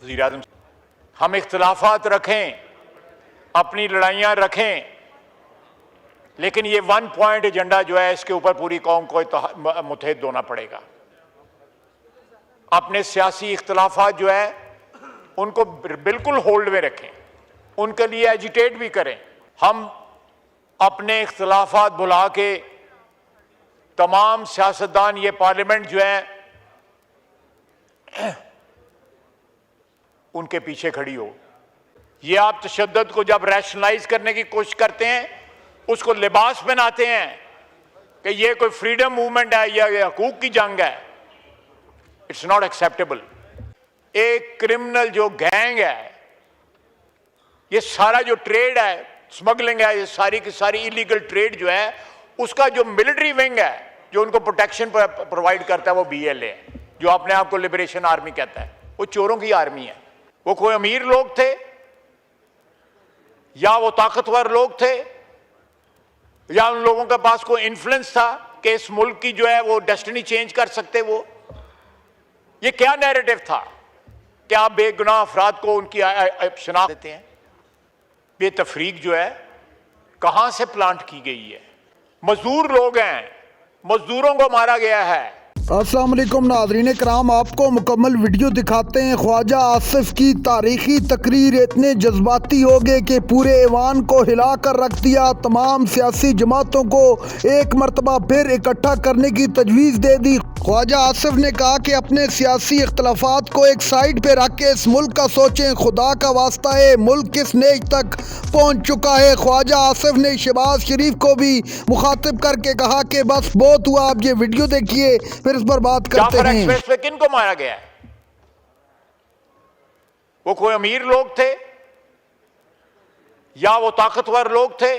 वज़ीर-ए-आज़म, हम इख्तिलाफात रखें, अपनी लड़ाइयाँ रखें, लेकिन ये 1 पॉइंट एजेंडा जो है इसके ऊपर पूरी कौम को मुत्तहिद होना पड़ेगा। अपने सियासी इख्तिलाफात जो है उनको बिल्कुल होल्ड में रखें, उनके लिए एजिटेट भी करें। हम अपने इख्तिलाफात भुला के तमाम सियासतदान, ये पार्लियामेंट जो है उनके पीछे खड़ी हो। ये आप तशद्दुद को जब रैशनलाइज करने की कोशिश करते हैं, उसको लिबास पहनाते हैं कि ये कोई फ्रीडम मूवमेंट है या ये हकूक की जंग है। It's not acceptable. एक क्रिमिनल जो गैंग है, ये सारा जो ट्रेड है, स्मगलिंग है, ये सारी की सारी इलीगल ट्रेड जो है, उसका जो मिलिट्री विंग है जो उनको प्रोटेक्शन प्रोवाइड करता है वो BLA है, जो अपने आप को लिबरेशन आर्मी कहता है। वो चोरों की आर्मी है। वो कोई अमीर लोग थे या वो ताकतवर लोग थे या उन लोगों के पास कोई इन्फ्लुएंस था कि इस मुल्क की जो है वो डेस्टिनी चेंज कर सकते। वो ये क्या नैरेटिव था कि आप बेगुनाह अफराद को उनकी शनाख्त देते हैं? ये तफरीक जो है कहां से प्लांट की गई है? मजदूर लोग हैं, मजदूरों को मारा गया है। अस्सलाम वालेकुम नाज़रीन कराम, आपको मुकम्मल वीडियो दिखाते हैं। ख्वाजा आसिफ की तारीखी तकरीर इतने जज्बाती हो गए कि पूरे ऐवान को हिला कर रख दिया। तमाम सियासी जमातों को एक मरतबा फिर इकट्ठा करने की तजवीज़ दे दी। ख्वाजा आसिफ ने कहा कि अपने सियासी इख्तलाफात को एक साइड पे रख के इस मुल्क का सोचें। खुदा का वास्ता है, मुल्क किस नेज तक पहुँच चुका है। ख्वाजा आसिफ ने शहबाज शरीफ को भी मुखातिब करके कहा कि बस बहुत हुआ, आप ये वीडियो देखिए फिर इस पर बात करते हैं। एक्सप्रेस पे किन को मारा गया है? वो कोई अमीर लोग थे या वो ताकतवर लोग थे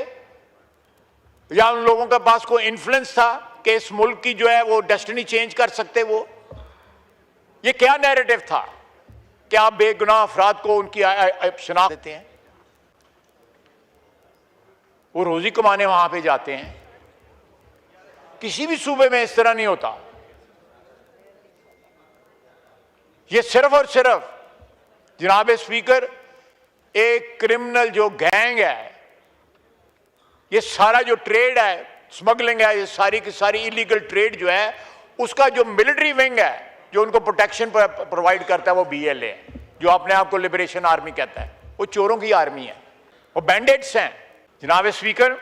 या उन लोगों के पास कोई इन्फ्लुएंस था कि इस मुल्क की जो है वो डेस्टिनी चेंज कर सकते। वो ये क्या नैरेटिव था कि आप बेगुनाह अफराद को उनकी शनाख्त देते हैं? वो रोजी कमाने वहां पे जाते हैं। किसी भी सूबे में इस तरह नहीं होता। ये सिर्फ और सिर्फ जनाब स्पीकर, एक क्रिमिनल जो गैंग है, ये सारा जो ट्रेड है, स्मगलिंग है, ये सारी की सारी इलीगल ट्रेड जो है, उसका जो मिलिट्री विंग है जो उनको प्रोटेक्शन प्रोवाइड करता है वो BLA है, जो अपने आप को लिबरेशन आर्मी कहता है। वो चोरों की आर्मी है, वो बैंडेट्स हैं। जनाब स्पीकर,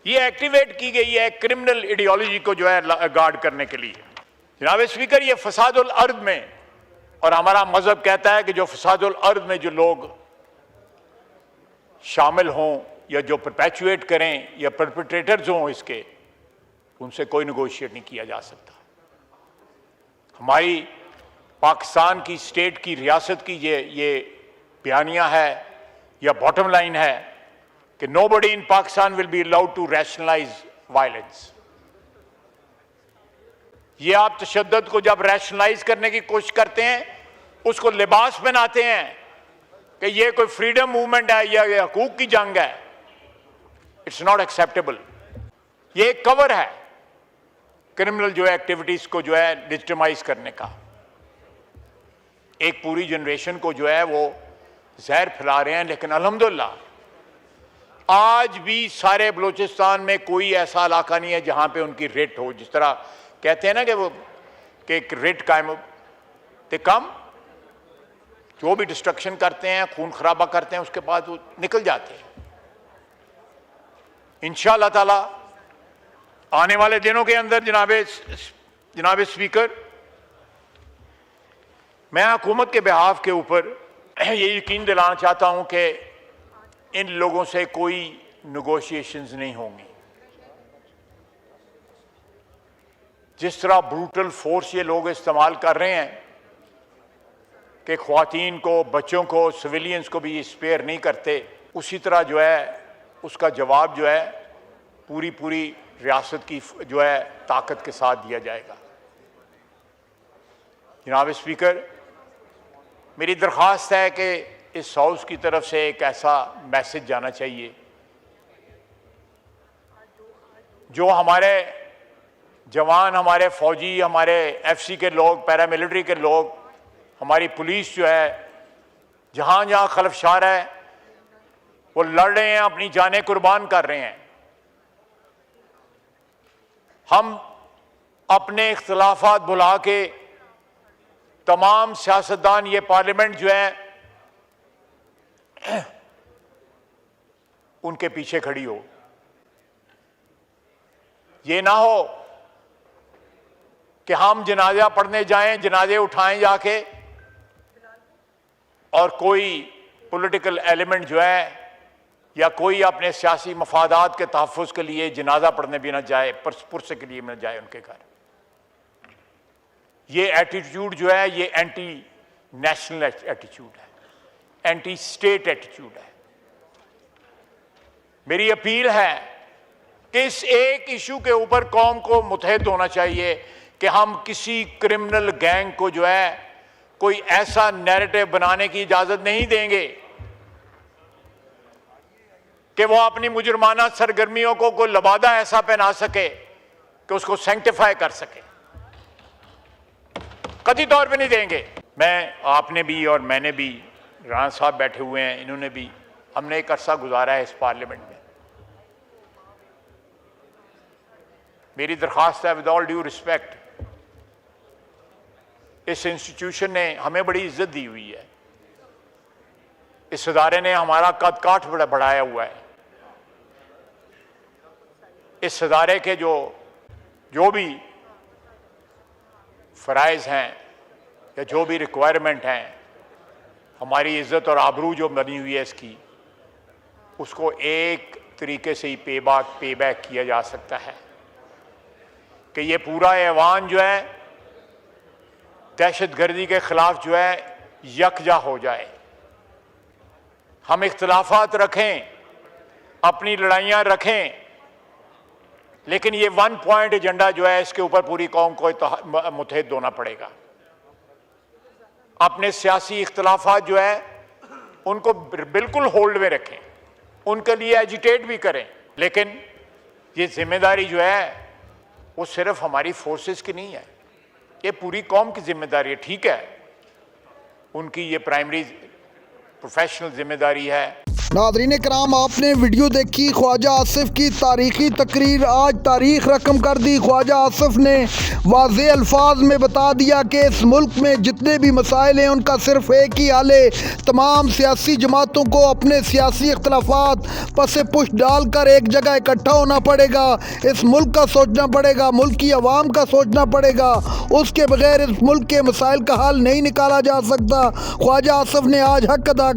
ये एक्टिवेट की गई है क्रिमिनल आइडियोलॉजी को जो है गार्ड करने के लिए। जनाब स्पीकर, ये फसादुल अर्द में, और हमारा मजहब कहता है कि जो फसादुल अर्द में जो लोग शामिल हों या जो परपेचुएट करें या परपेट्रेटर्स हों इसके, उनसे कोई नेगोशिएट नहीं किया जा सकता। हमारी पाकिस्तान की स्टेट की, रियासत की ये बयानिया है या बॉटम लाइन है कि nobody in Pakistan will be allowed to rationalise violence. ये आप तशद्दुद को जब रैशनलाइज करने की कोशिश करते हैं, उसको लिबास पहनाते हैं कि ये कोई फ्रीडम मूवमेंट है या ये हकूक की जंग है। It's not acceptable. ये एक कवर है क्रिमिनल जो एक्टिविटीज को जो है लेजिटिमाइज करने का। एक पूरी जनरेशन को जो है वो जहर फैला रहे हैं। लेकिन अल्हम्दुलिल्लाह आज भी सारे बलूचिस्तान में कोई ऐसा इलाका नहीं है जहां पे उनकी रेट हो। जिस तरह कहते हैं ना कि वो कि एक रेट कायम ते कम, जो भी डिस्ट्रक्शन करते हैं, खून खराबा करते हैं, उसके बाद वो निकल जाते हैं। इंशाअल्लाह ताला आने वाले दिनों के अंदर जनाब स्पीकर, मैं हुकूमत के बिहाफ के ऊपर ये यकीन दिलाना चाहता हूं कि इन लोगों से कोई नेगोशिएशंस नहीं होंगी। जिस तरह ब्रूटल फोर्स ये लोग इस्तेमाल कर रहे हैं कि ख्वातीन को, बच्चों को, सिविलियंस को भी स्पेयर नहीं करते, उसी तरह जो है उसका जवाब जो है पूरी रियासत की जो है ताकत के साथ दिया जाएगा। जनाब स्पीकर, मेरी दरख्वास्त है कि इस हाउस की तरफ से एक ऐसा मैसेज जाना चाहिए जो हमारे जवान, हमारे फौजी, हमारे FC के लोग, पैरामिलिट्री के लोग, हमारी पुलिस जो है जहां जहां खलफशार है वो लड़ रहे हैं, अपनी जानें कुर्बान कर रहे हैं। हम अपने इख्तिलाफात भुला के तमाम सियासतदान, ये पार्लियामेंट जो है उनके पीछे खड़ी हो। ये ना हो कि हम जनाजा पढ़ने जाएं, जनाजे उठाएं जाके, और कोई पॉलिटिकल एलिमेंट जो है या कोई अपने सियासी मफादात के तहफ़्फ़ुज़ के लिए जनाजा पढ़ने भी ना जाए, पुरसे के लिए भी ना जाए उनके घर। ये एटीट्यूड जो है ये एंटी नेशनल एटीट्यूड है, एंटी स्टेट एटीट्यूड है। मेरी अपील है कि इस एक इशू के ऊपर कौम को मुत्तहिद होना चाहिए कि हम किसी क्रिमिनल गैंग को जो है कोई ऐसा नैरेटिव बनाने की इजाजत नहीं देंगे कि वो अपनी मुजरमाना सरगर्मियों को कोई लबादा ऐसा पहना सके कि उसको सैंक्टिफाई कर सके। कतई तौर पे नहीं देंगे। आपने भी और मैंने भी, राना साहब बैठे हुए हैं, इन्होंने भी, हमने एक अरसा गुजारा है इस पार्लियामेंट में। मेरी दरख्वास्त है, विद ऑल ड्यू रिस्पेक्ट, इस इंस्टीट्यूशन ने हमें बड़ी इज्जत दी हुई है, इस इदारे ने हमारा कद काठ बढ़ाया हुआ है। इस इदारे के जो भी फ़राइज़ हैं या जो भी रिक्वायरमेंट हैं, हमारी इज़्ज़त और आबरू जो बनी हुई है इसकी, उसको एक तरीके से ही पे बैक किया जा सकता है कि ये पूरा ऐवान जो है दहशतगर्दी के ख़िलाफ़ जो है यकजा हो जाए। हम इख्तिलाफात रखें, अपनी लड़ाइयाँ रखें, लेकिन ये 1 पॉइंट एजेंडा जो है इसके ऊपर पूरी कौम को मुत्तहिद होना पड़ेगा। अपने सियासी इख्तिलाफात जो है उनको बिल्कुल होल्ड में रखें, उनके लिए एजिटेट भी करें, लेकिन ये जिम्मेदारी जो है वो सिर्फ हमारी फोर्सेस की नहीं है, ये पूरी कौम की जिम्मेदारी है। ठीक है, उनकी ये प्राइमरी प्रोफेशनल जिम्मेदारी है। नाज़रीन कराम, आपने वीडियो देखी ख्वाजा आसिफ की तारीखी तकरीर। आज तारीख रकम कर दी। ख्वाजा आसिफ ने वाज़ेह अल्फाज में बता दिया कि इस मुल्क में जितने भी मसाइल हैं उनका सिर्फ एक ही हल है। तमाम सियासी जमातों को अपने सियासी इख्तलाफात पसे पुश डाल कर एक जगह इकट्ठा होना पड़ेगा। इस मुल्क का सोचना पड़ेगा, मुल्क की आवाम का सोचना पड़ेगा। उसके बगैर इस मुल्क के मसाइल का हल नहीं निकाला जा सकता। ख्वाजा आसिफ ने आज हक अदा